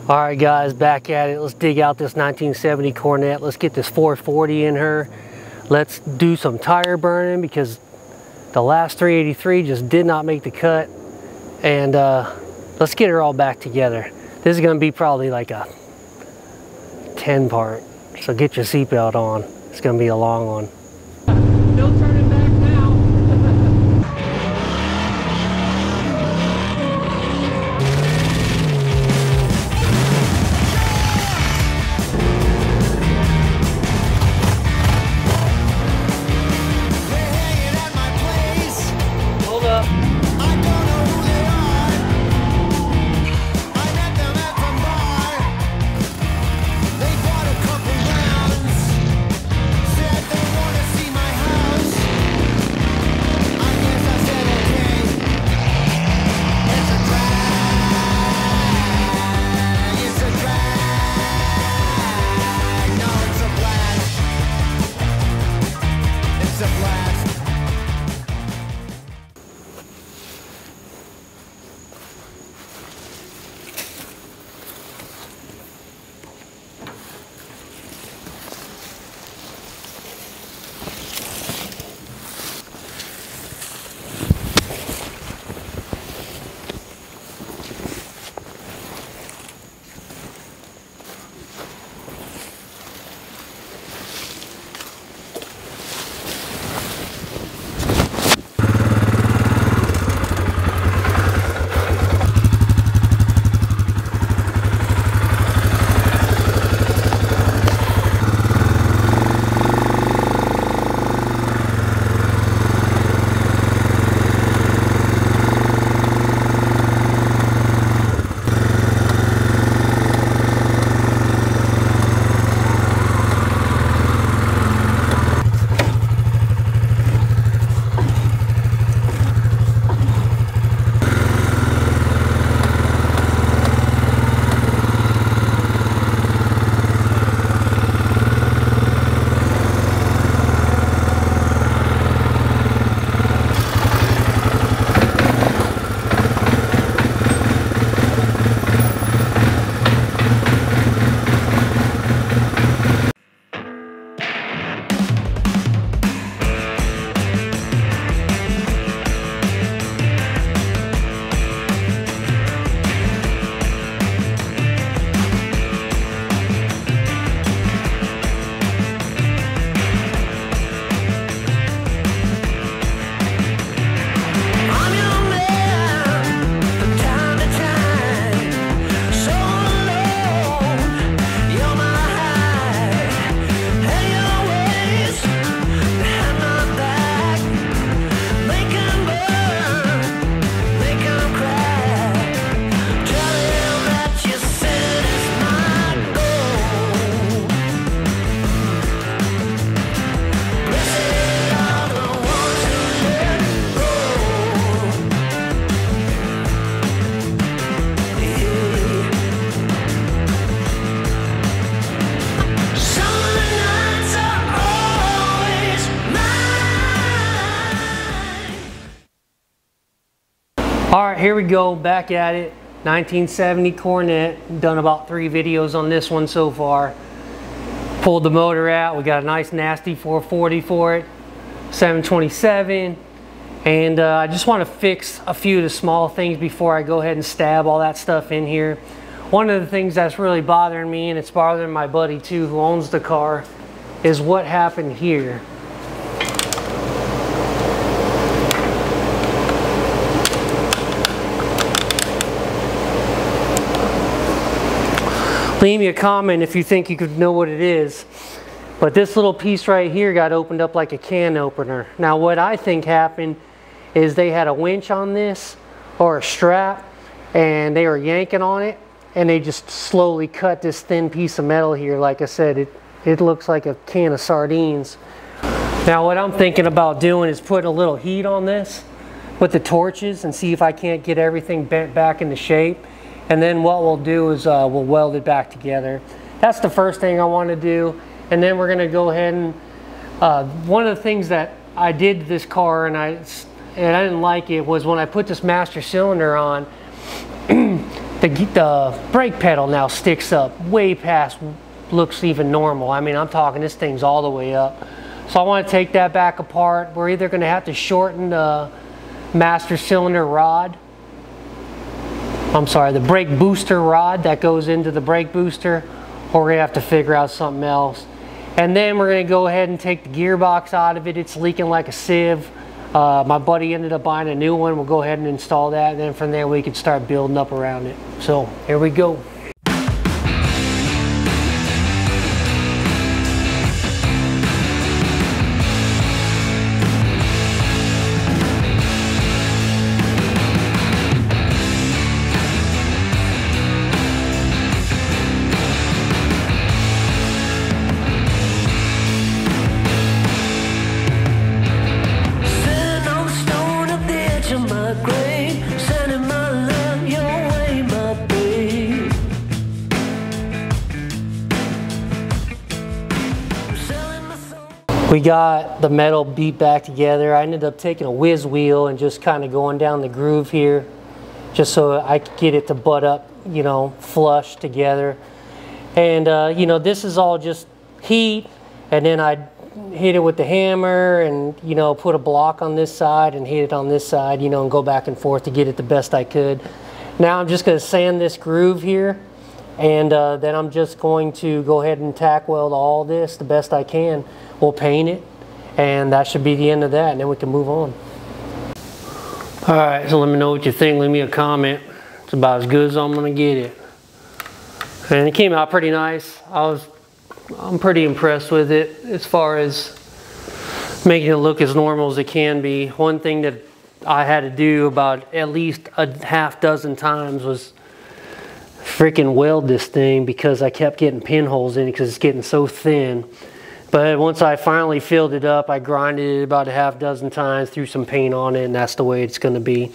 All right guys, back at it. Let's dig out this 1970 Coronet. Let's get this 440 in her. Let's do some tire burning because the last 383 just did not make the cut. And let's get her all back together. This is gonna be probably like a 10 part. So get your seatbelt on. It's gonna be a long one. No turning back now. All right, here we go, back at it. 1970 Coronet. Done about 3 videos on this one so far. Pulled the motor out. We got a nice nasty 440 for it. 727. And I just want to fix a few of the small things before I go ahead and stab all that stuff in here. One of the things that's really bothering me, and it's bothering my buddy too who owns the car, is what happened here. Leave me a comment if you think you could know what it is. But this little piece right here got opened up like a can opener. Now what I think happened is they had a winch on this or a strap and they were yanking on it and they just slowly cut this thin piece of metal here. Like I said, it looks like a can of sardines. Now what I'm thinking about doing is putting a little heat on this with the torches and see if I can't get everything bent back into shape. And then what we'll do is we'll weld it back together. That's the first thing I want to do. And then we're going to go ahead and one of the things that I did to this car and I didn't like it was when I put this master cylinder on, the brake pedal now sticks up way past, looks even normal. I mean, I'm talking this thing's all the way up. So I want to take that back apart. We're either going to have to shorten the master cylinder rod. I'm sorry, the brake booster rod that goes into the brake booster, or we're going to have to figure out something else. And then we're going to go ahead and take the gearbox out of it. It's leaking like a sieve. My buddy ended up buying a new one. We'll go ahead and install that, and then from there we can start building up around it. So here we go. We got the metal beat back together. I ended up taking a whiz wheel and just kind of going down the groove here, just so I could get it to butt up, you know, flush together. And you know, this is all just heat, and then I'd hit it with the hammer and, you know, put a block on this side and hit it on this side, you know, and go back and forth to get it the best I could. Now I'm just going to sand this groove here, and then I'm just going to go ahead and tack weld all this the best I can. We'll paint it, and that should be the end of that, and then we can move on. Alright, so let me know what you think. Leave me a comment. It's about as good as I'm going to get it. And it came out pretty nice. I'm pretty impressed with it as far as making it look as normal as it can be. One thing that I had to do about at least a half dozen times was freaking weld this thing, because I kept getting pinholes in it because it's getting so thin. But once I finally filled it up, I grinded it about a half dozen times, threw some paint on it, and that's the way it's going to be.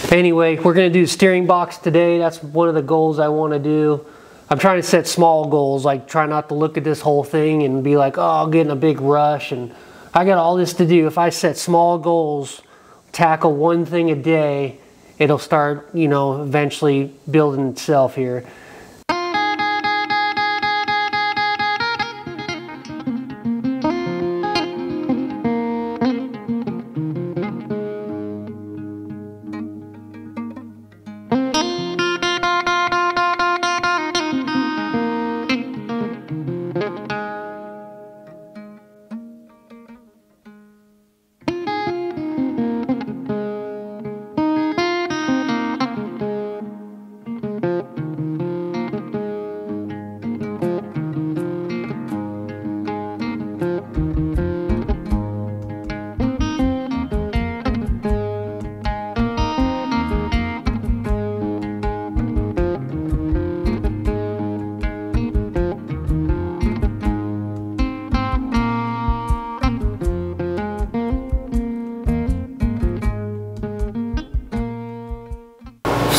Anyway, we're going to do the steering box today. That's one of the goals I want to do. I'm trying to set small goals, like try not to look at this whole thing and be like, oh, I'll get in a big rush, and I got all this to do. If I set small goals, tackle one thing a day, it'll start, you know, eventually building itself here.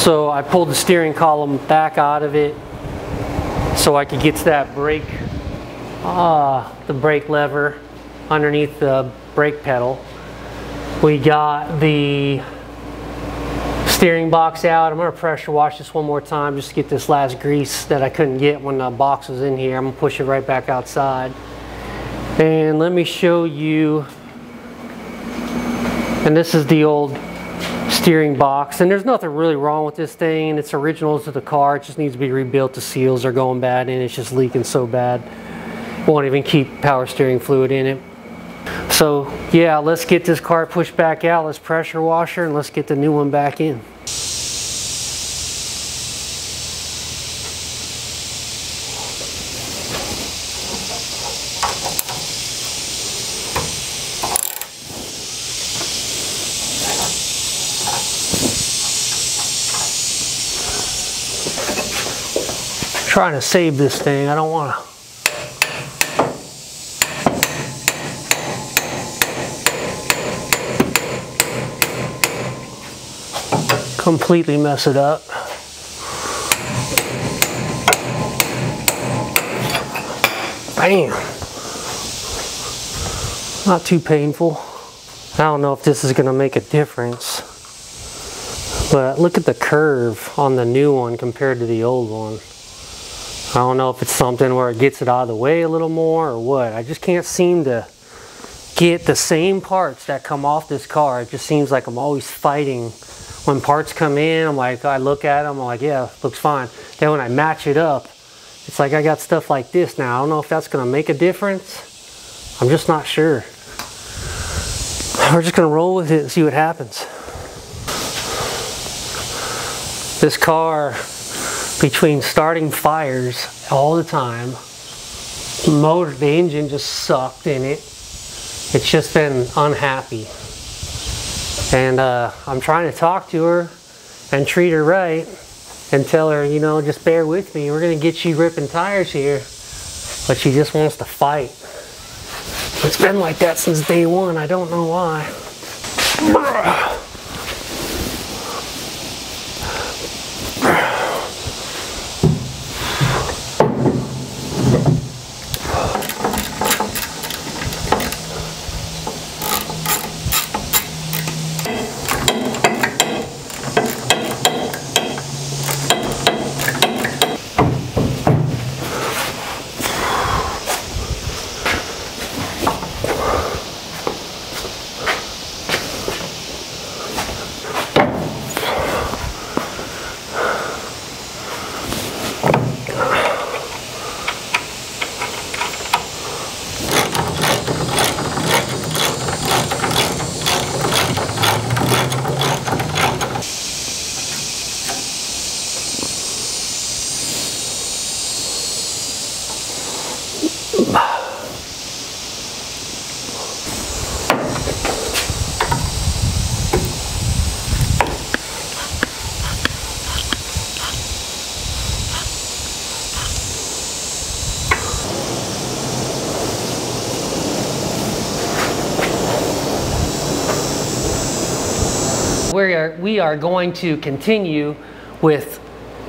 So I pulled the steering column back out of it so I could get to that brake, the brake lever underneath the brake pedal. We got the steering box out. I'm going to pressure wash this one more time just to get this last grease that I couldn't get when the box was in here. I'm going to push it right back outside. And let me show you, and this is the old steering box, and there's nothing really wrong with this thing. It's original to the car. It just needs to be rebuilt. The seals are going bad and it's just leaking so bad. Won't even keep power steering fluid in it. So yeah, let's get this car pushed back out. Let's pressure wash her and let's get the new one back in. Trying to save this thing. I don't want to completely mess it up. Bam! Not too painful. I don't know if this is going to make a difference, But look at the curve on the new one compared to the old one. I don't know if it's something where it gets it out of the way a little more or what. I just can't seem to get the same parts that come off this car. It just seems like I'm always fighting. When parts come in, I'm like, I look at them, I'm like, yeah, looks fine. Then when I match it up, it's like I got stuff like this now. I don't know if that's gonna make a difference. I'm just not sure. We're just gonna roll with it and see what happens. This car, between starting fires all the time, the engine just sucked in it. It's just been unhappy. And I'm trying to talk to her and treat her right and tell her, you know, just bear with me. We're gonna get you ripping tires here. But she just wants to fight. It's been like that since day one. I don't know why. We are going to continue with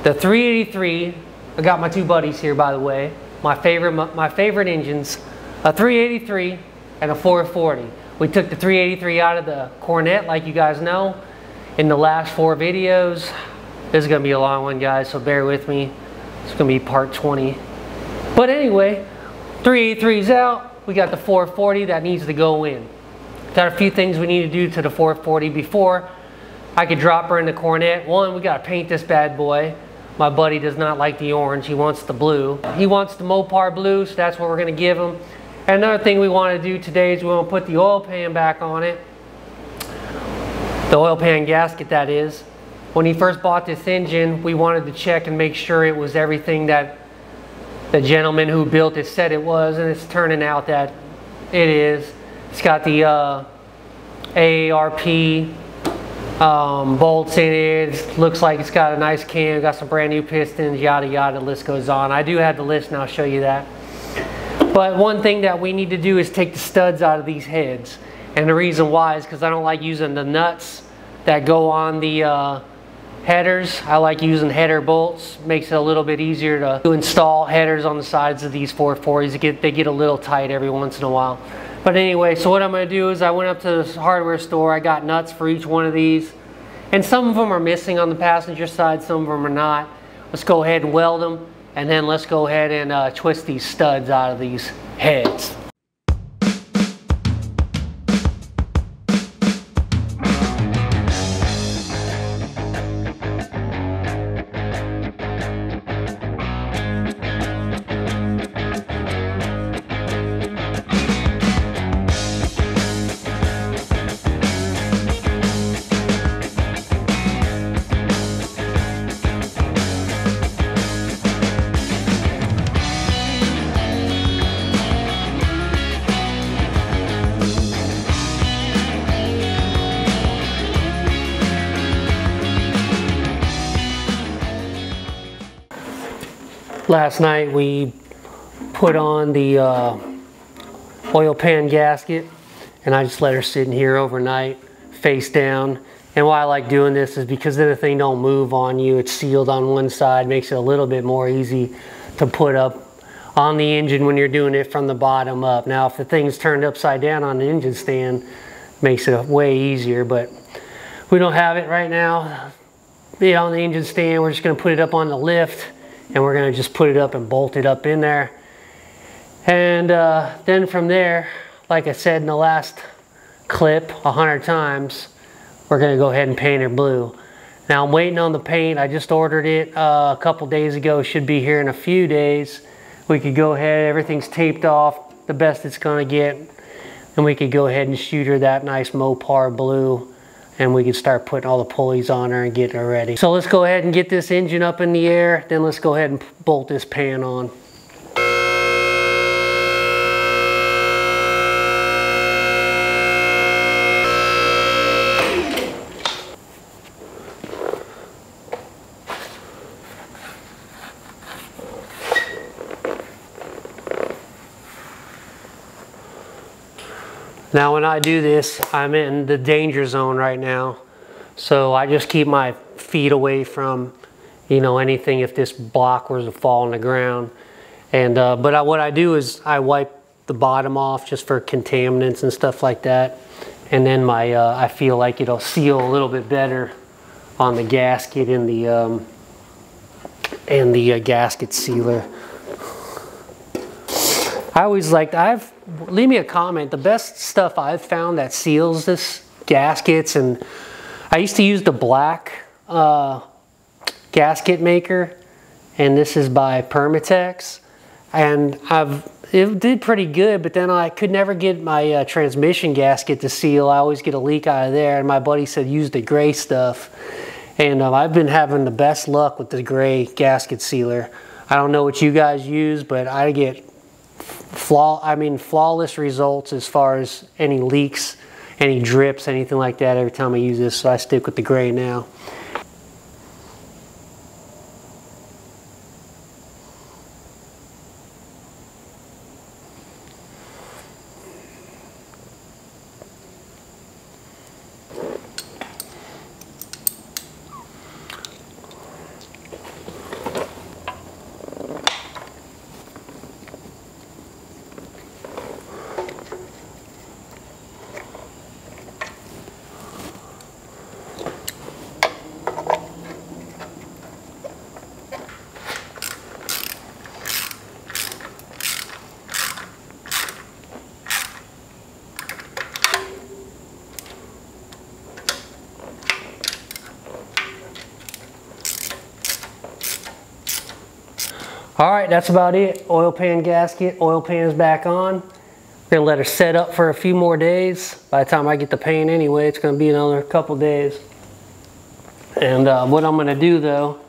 the 383. I got my two buddies here, by the way. My favorite engines, a 383 and a 440. We took the 383 out of the Coronet, like you guys know, in the last 4 videos. This is going to be a long one, guys, so bear with me. It's going to be part 20. But anyway, 383's out. We got the 440 that needs to go in. Got a few things we need to do to the 440 before I could drop her in the Coronet. One, we got to paint this bad boy. My buddy does not like the orange. He wants the blue. He wants the Mopar blue, so that's what we're going to give him. And another thing we want to do today is we want to put the oil pan back on it. The oil pan gasket, that is. When he first bought this engine, we wanted to check and make sure it was everything that the gentleman who built it said it was, and it's turning out that it is. It's got the AARP bolts in it. It looks like it's got a nice cam, got some brand new pistons, yada yada, the list goes on. I do have the list and I'll show you that. But one thing that we need to do is take the studs out of these heads. And the reason why is because I don't like using the nuts that go on the headers. I like using header bolts. Makes it a little bit easier to install headers on the sides of these 440s. They get a little tight every once in a while. But anyway, so what I'm going to do is I went up to the hardware store. I got nuts for each one of these. And some of them are missing on the passenger side, some of them are not. Let's go ahead and weld them. And then let's go ahead and twist these studs out of these heads. Last night we put on the oil pan gasket, and I just let her sit in here overnight, face down. And why I like doing this is because then the thing don't move on you. It's sealed on one side, makes it a little bit more easy to put up on the engine when you're doing it from the bottom up. Now if the thing's turned upside down on the engine stand, makes it way easier, but we don't have it right now. it on the engine stand. We're just gonna put it up on the lift, and we're gonna just put it up and bolt it up in there. And then from there, like I said in the last clip 100 times, we're gonna go ahead and paint her blue. Now I'm waiting on the paint. I just ordered it a couple days ago. Should be here in a few days. We could go ahead, everything's taped off, the best it's gonna get. And we could go ahead and shoot her that nice Mopar blue, and we could start putting all the pulleys on her and getting her ready. So let's go ahead and get this engine up in the air, then let's go ahead and bolt this pan on. Now when I do this, I'm in the danger zone right now. So I just keep my feet away from, you know, anything if this block was to fall on the ground. And what I do is I wipe the bottom off just for contaminants and stuff like that. And then my I feel like it'll seal a little bit better on the gasket in the gasket sealer. I always liked, leave me a comment, the best stuff I've found that seals this gaskets, and I used to use the black gasket maker, and this is by Permatex, and it did pretty good, but then I could never get my transmission gasket to seal. I always get a leak out of there, and my buddy said use the gray stuff, and I've been having the best luck with the gray gasket sealer. I don't know what you guys use, but I get flawless results as far as any leaks, any drips, anything like that every time I use this, so I stick with the gray now. All right, that's about it. Oil pan gasket, oil pan is back on. We're gonna let her set up for a few more days. By the time I get the paint anyway, it's gonna be another couple days. And what I'm gonna do though,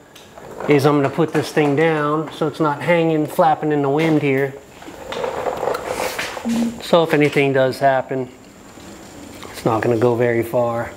is I'm gonna put this thing down so it's not hanging, flapping in the wind here. So if anything does happen, it's not gonna go very far.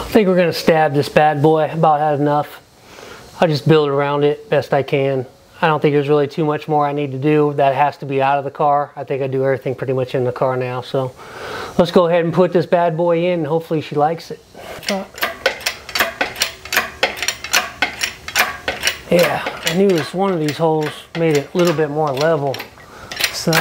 I think we're gonna stab this bad boy. About had enough. I'll just build around it best I can. I don't think there's really too much more I need to do. That has to be out of the car. I think I do everything pretty much in the car now. So let's go ahead and put this bad boy in, and hopefully she likes it. Yeah, I knew this one of these holes made it a little bit more level. So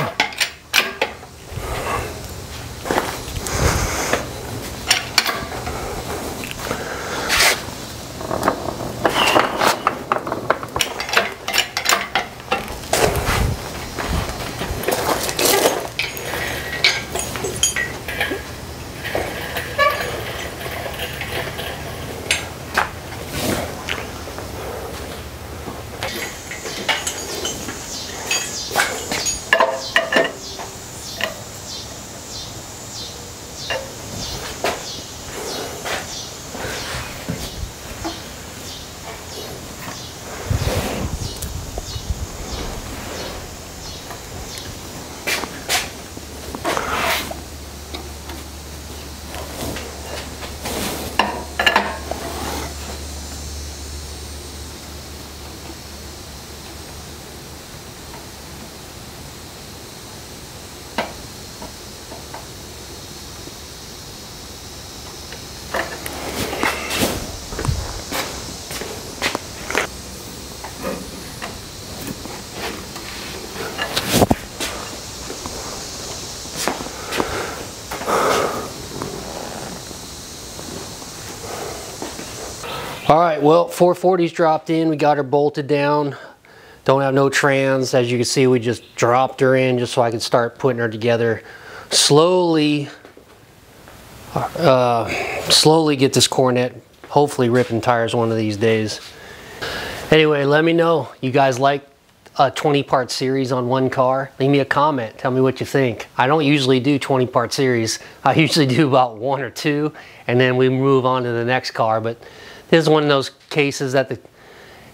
All right, well, 440's dropped in. We got her bolted down. Don't have no trans. As you can see, we just dropped her in just so I could start putting her together. Slowly get this Coronet, hopefully ripping tires one of these days. Anyway, let me know. You guys like a 20-part series on one car? Leave me a comment. Tell me what you think. I don't usually do 20-part series. I usually do about 1 or 2, and then we move on to the next car. But this is one of those cases that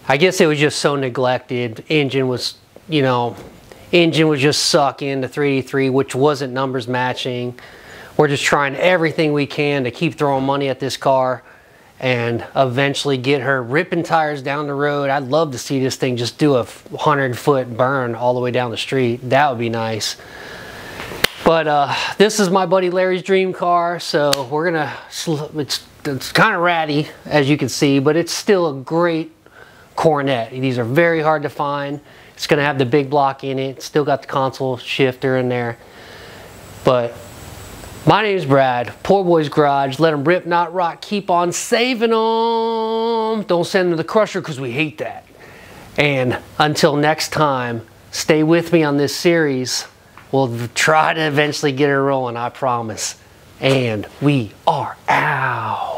I guess it was just so neglected. Engine was just sucking. The 383, which wasn't numbers matching. We're just trying everything we can to keep throwing money at this car and eventually get her ripping tires down the road. I'd love to see this thing just do a 100-foot burn all the way down the street. That would be nice. But this is my buddy Larry's dream car, so we're gonna, it's kind of ratty, as you can see, but it's still a great Coronet. These are very hard to find. It's gonna have the big block in it. Still got the console shifter in there. But my name's Brad, Poor Boy's Garage. Let them rip, not rot. Keep on saving them. Don't send them to the crusher because we hate that. And until next time, stay with me on this series. We'll try to eventually get her rolling, I promise. And we are out.